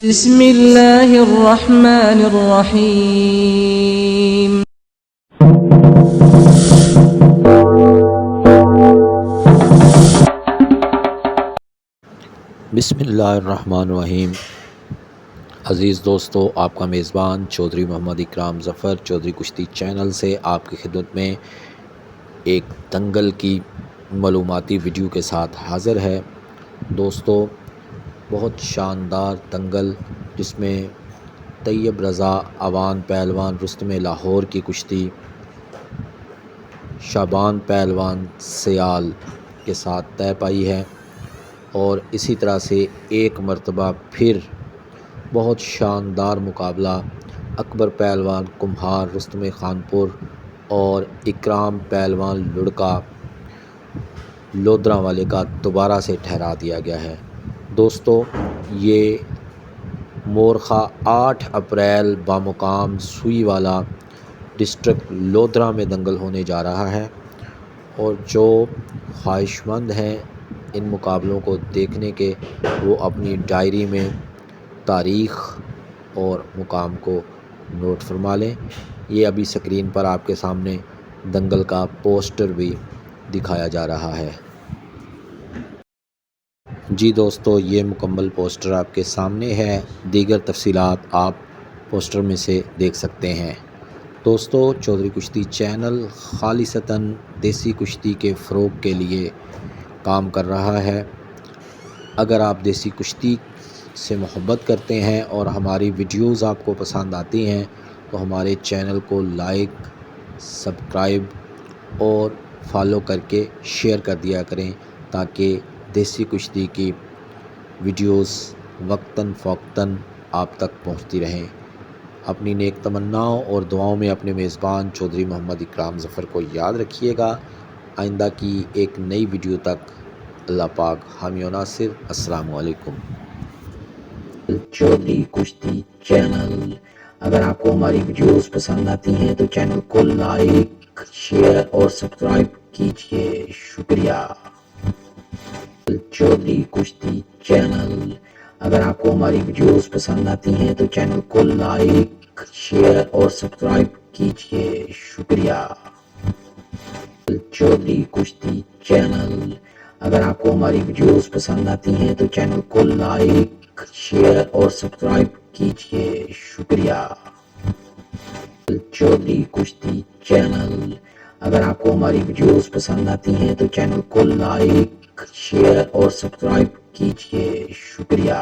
بسم اللہ الرحمن الرحیم۔ بسم اللہ الرحمن الرحیم۔ عزیز دوستو، آپ کا میزبان چودھری محمد اکرام ظفر چودھری کشتی چینل سے آپ کی خدمت میں ایک دنگل کی معلوماتی ویڈیو کے ساتھ حاضر ہے۔ دوستو، بہت شاندار دنگل جس میں طیب رضا اوان پہلوان رستم لاہور کی کشتی شابان پہلوان سیال کے ساتھ طے پائی ہے، اور اسی طرح سے ایک مرتبہ پھر بہت شاندار مقابلہ اکبر پہلوان کمہار رستم خانپور اور اکرام پہلوان لڑکا لودھراں والے کا دوبارہ سے ٹھہرا دیا گیا ہے۔ دوستو، یہ مورخہ 8 اپریل بامقام سوئی والا ڈسٹرکٹ لودھراں میں دنگل ہونے جا رہا ہے، اور جو خواہش مند ہیں ان مقابلوں کو دیکھنے کے، وہ اپنی ڈائری میں تاریخ اور مقام کو نوٹ فرما لیں۔ یہ ابھی سکرین پر آپ کے سامنے دنگل کا پوسٹر بھی دکھایا جا رہا ہے۔ جی دوستو، یہ مکمل پوسٹر آپ کے سامنے ہے، دیگر تفصیلات آپ پوسٹر میں سے دیکھ سکتے ہیں۔ دوستو، چودھری کشتی چینل خالصتاً دیسی کشتی کے فروغ کے لیے کام کر رہا ہے۔ اگر آپ دیسی کشتی سے محبت کرتے ہیں اور ہماری ویڈیوز آپ کو پسند آتی ہیں تو ہمارے چینل کو لائک، سبسکرائب اور فالو کر کے شیئر کر دیا کریں، تاکہ دیسی کشتی کی ویڈیوز وقتاً فوقتاً آپ تک پہنچتی رہیں۔ اپنی نیک تمناؤں اور دعاؤں میں اپنے میزبان چودھری محمد اکرام ظفر کو یاد رکھیے گا۔ آئندہ کی ایک نئی ویڈیو تک اللہ پاک حامی و ناصر۔ السلام علیکم۔ چودھری کشتی چینل، اگر آپ کو ہماری ویڈیوز پسند آتی ہیں تو چینل کو لائک، شیئر اور سبسکرائب کیجیے۔ شکریہ۔ چودھری کشتی چینل، اگر آپ کو ہماری ویڈیوز پسند آتی ہیں تو چینل کو لائک، شیئر اور سبسکرائب کیجیے۔ شکریہ۔ چودھری کشتی چینل، اگر آپ کو ہماری ویڈیوز پسند آتی ہیں تو چینل کو لائک، شیئر اور سبسکرائب کیجیے۔ شکریہ۔ چودھری کشتی چینل، اگر آپ کو ہماری ویڈیوز پسند آتی ہیں تو چینل کو لائک، شیئر اور سبسکرائب کیجیے۔ شکریہ۔